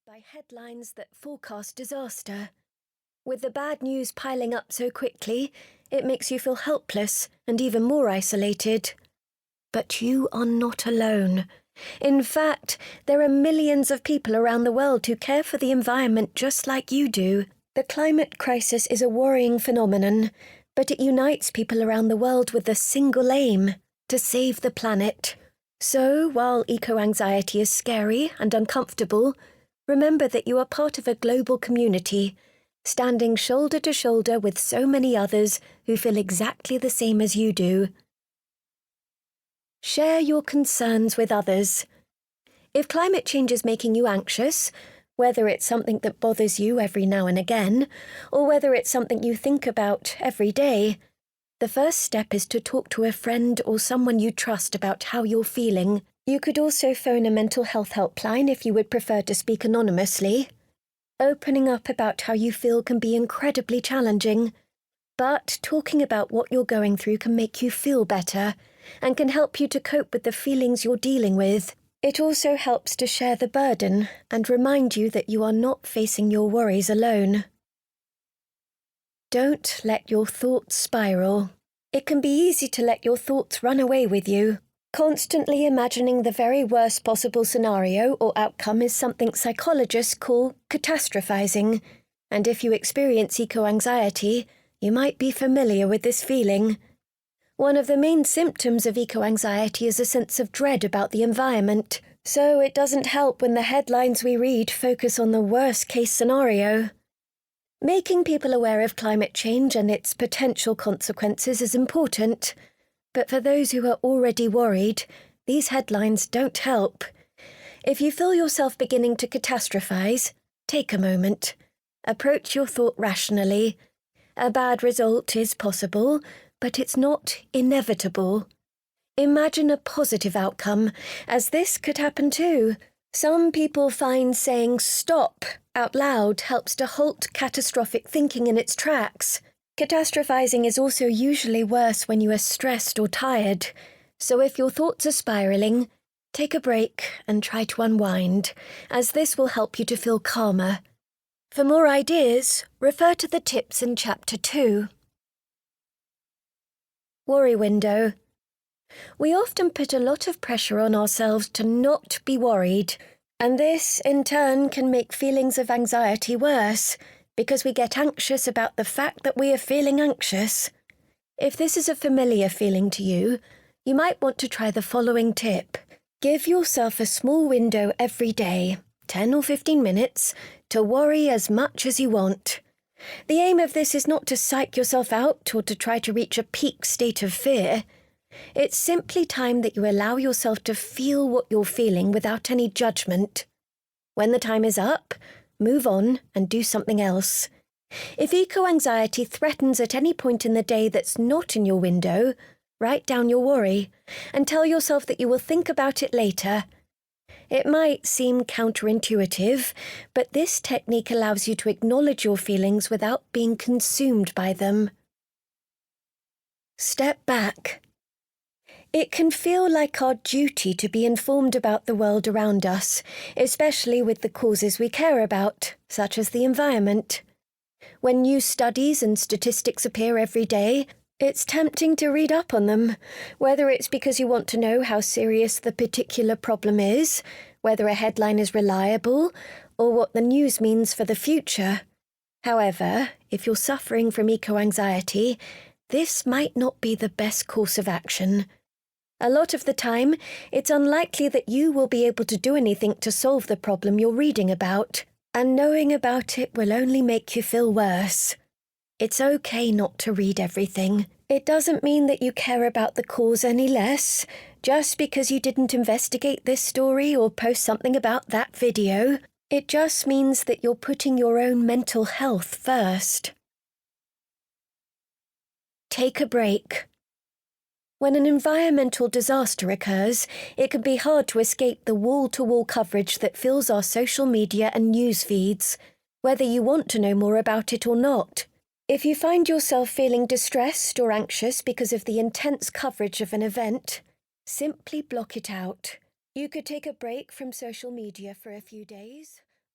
by headlines that forecast disaster. With the bad news piling up so quickly, it makes you feel helpless and even more isolated. But you are not alone. In fact, there are millions of people around the world who care for the environment just like you do. The climate crisis is a worrying phenomenon, but it unites people around the world with a single aim: to save the planet. So, while eco-anxiety is scary and uncomfortable, remember that you are part of a global community, standing shoulder to shoulder with so many others who feel exactly the same as you do. Share your concerns with others. If climate change is making you anxious, whether it's something that bothers you every now and again, or whether it's something you think about every day, the first step is to talk to a friend or someone you trust about how you're feeling. You could also phone a mental health helpline if you would prefer to speak anonymously. Opening up about how you feel can be incredibly challenging, but talking about what you're going through can make you feel better and can help you to cope with the feelings you're dealing with. It also helps to share the burden and remind you that you are not facing your worries alone. Don't let your thoughts spiral. It can be easy to let your thoughts run away with you. Constantly imagining the very worst possible scenario or outcome is something psychologists call catastrophizing, and if you experience eco-anxiety, you might be familiar with this feeling. One of the main symptoms of eco-anxiety is a sense of dread about the environment, so it doesn't help when the headlines we read focus on the worst-case scenario. Making people aware of climate change and its potential consequences is important, but for those who are already worried, these headlines don't help. If you feel yourself beginning to catastrophize, take a moment. Approach your thought rationally. A bad result is possible, but it's not inevitable. Imagine a positive outcome, as this could happen too. Some people find saying "stop" out loud helps to halt catastrophic thinking in its tracks. Catastrophizing is also usually worse when you are stressed or tired, so if your thoughts are spiraling, take a break and try to unwind, as this will help you to feel calmer. For more ideas, refer to the tips in Chapter 2. Worry window. We often put a lot of pressure on ourselves to not be worried, and this, in turn, can make feelings of anxiety worse, because we get anxious about the fact that we are feeling anxious. If this is a familiar feeling to you, you might want to try the following tip. Give yourself a small window every day, 10 or 15 minutes, to worry as much as you want. The aim of this is not to psych yourself out or to try to reach a peak state of fear. It's simply time that you allow yourself to feel what you're feeling without any judgment. When the time is up, move on and do something else. If eco-anxiety threatens at any point in the day that's not in your window, write down your worry and tell yourself that you will think about it later. It might seem counterintuitive, but this technique allows you to acknowledge your feelings without being consumed by them. Step back. It can feel like our duty to be informed about the world around us, especially with the causes we care about, such as the environment. When new studies and statistics appear every day, it's tempting to read up on them, whether it's because you want to know how serious the particular problem is, whether a headline is reliable, or what the news means for the future. However, if you're suffering from eco-anxiety, this might not be the best course of action. A lot of the time, it's unlikely that you will be able to do anything to solve the problem you're reading about, and knowing about it will only make you feel worse. It's okay not to read everything. It doesn't mean that you care about the cause any less, just because you didn't investigate this story or post something about that video. It just means that you're putting your own mental health first. Take a break. When an environmental disaster occurs, it can be hard to escape the wall-to-wall coverage that fills our social media and news feeds, whether you want to know more about it or not. If you find yourself feeling distressed or anxious because of the intense coverage of an event, simply block it out. You could take a break from social media for a few days.